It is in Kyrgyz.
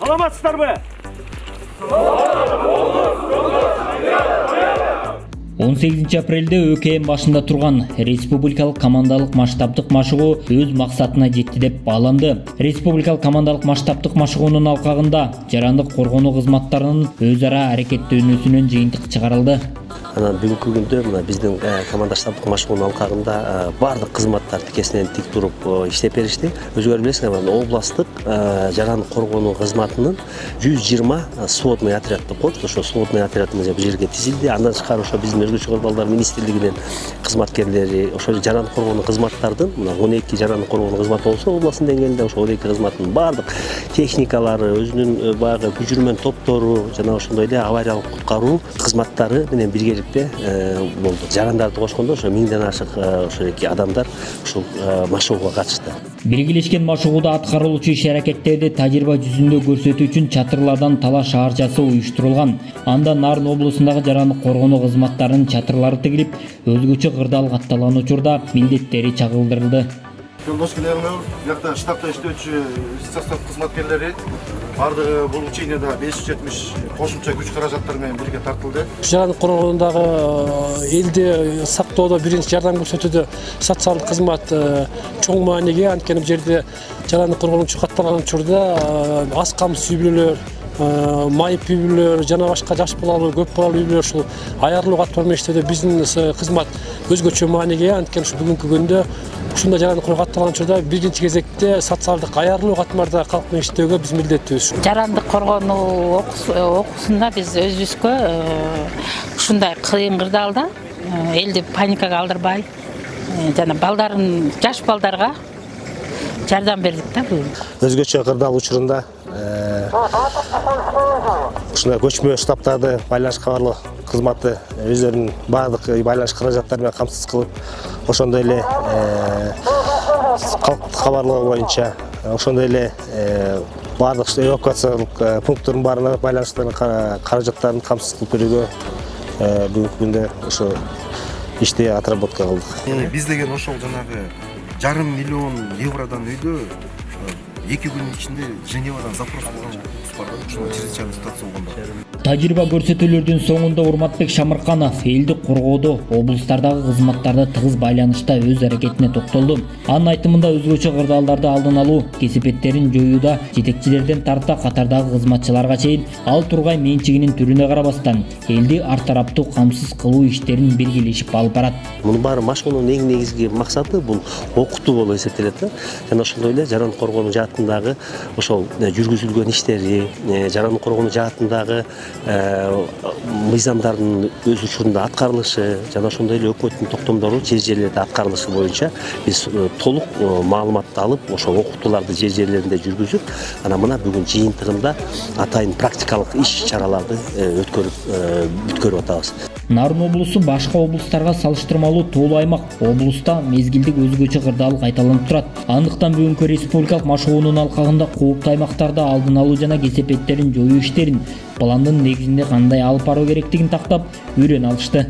Саламатсыздарбы? 18 апрелде ÖKM башында турган республикалык командалык масштабдык машыгуу өз максатына жетти деп бааланды. Республикалык командалык масштабдык машыгуунун алкагында жарандык коргонуу кызматтарынын өз ара аракеттөнүүсүнөн жыйынтык чыгарылды. Бүгүнкү күндө биздин команда штабдык машыгуунун алкагында бардык кызматтар тикесинен тик туруп иштеп беришти. Өзүңөр билесиз, областтык жарандык коргонуу кызматынын 120 сводный отрядты коюп, ошо сводный отрядыбыз бул жерге тизилди. Андан тышкары ошо биздин өзгөчө кырдаалдар министрлигинин кызматкерлери, ошо жарандык коргонуу кызматтардын, 12 жарандык коргонуу кызматы болсо, областын деңгээлинде ошо 12 кызматтын бардык техникалары, өзүнүн баягы күчүрмөн топтору, жана ошондой эле авариялык куткаруу кызматтары менен биргеликте болду. Жарандарды кошкондо ошо 1000ден ашык ошо эки адамдар ушул машыгууга катышты. Белгилешкен машыгууда аткарылуучу иш-аракеттерди тажрыйба жүзүндө көрсөтүү үчүн чатырлардан талаш шаарчасы уюштурулган. Анда Нарын облусундагы жарандык коргонуу кызматтарынын чатырлары тигилип, өзгөчө кырдаал катталган учурда милдеттери чагылдырылды. Жолдош келеңер, бuyakta штабта иштөөчү состав кызматкерлери бардыгы бул ученияда 570 кошумча күч каражаттар менен бирге тартылды. Жарандык коргоонундагы элди сактоодо биринчи жардам көрсөтүүдө социалдык кызмат чоң мааниге, анткени бул жерде жарандык коргонуучу катталган учурда аз камсыз үй-бүлөлөр, майып үй-бүлөлөр жана башка жаш балалуу, көп балалуу үй-бүлөлөр ушул аярлуу катмар менен иштөөдө биздин кызмат өзгөчө мааниге, анткени ушу бүгүнкү күндө ушундай жарандык коргонуу катталган учурда биринчи кезекте социалдык аярлуу катмарда калк менен иштөөгө биз милдеттүүбүз. Жарандык коргонуу окуусунда биз өзүбүзгө ушундай кыйын кырдаалда элди паникага алдырбай, жана балдарын, жаш балдарга жардам бердик да бүгүн. Өзгөчө кырдаал учурунда ушундай көчмө штабтарды байланыш кабарлоо кызматы өздөрүнүн бардык байланыш каражаттары менен камсыз кылып, ошондой эле калктык кабарлоо боюнча, ошондой эле бардык эвакуациялык пункттардын баарына байланыштардын каражаттарын камсыз кылып берүүгө бүгүнкү күндө ошо ишти отработка кылдык. Биз деген ошол жанагы 1,5 миллион евродан үйдө 2 күнүн ичинде Женевадан запрос болгон бар, ошол чрезвычайный ситуация болгондо. Тажрыйба көрсөтүүлөрдүн соңунда Урматбек Шамырканов элди коргоодо облустардагы кызматтарды тыгыз байланышта өз аракетине токтолду. Анын айтымында өзгөчө кырдаалдарды алдын алуу, кесепеттерин жоюуда жетекчилерден тарта катардагы кызматчыларга чейин ал тургай менчигинин түрүнө карабастан элди ар тараптуу камсыз кылуу иштерин биргелешип алып барат. Мунун баары машыгуунун эң негизги максаты бул окутуу болуп эсептелет да. Жана ошондой эле жарандык коргонуу жаатындагы ошол жүргүзүлгөн иштери, жарандык коргонуу жаатындагы мыйзамдардын өз учурунда аткарылышы, жана ошондой эле өкмөттүн токтомдору жер-жерлерде аткарылышы боюнча биз толук маалыматты алып, ошол окутууларды жер-жерлеринде жүргүзүп, анан мына бүгүн жыйынтыгында атайын практикалык иш-чараларды бүткөрүп атабыз. Нарын облусу башка облустарга салыштырмалуу тоолуу аймак. Облуста мезгилдик өзгөчө кырдаал кайталанып турат. Андыктан бүгүнкү республикалык машыгуунун алкагында кооптуу аймактарда алдын алуу жана кесепеттерин жоюу иштерин пландын негизинде кандай алып баруу керектигин тактап үйрөнө алышты.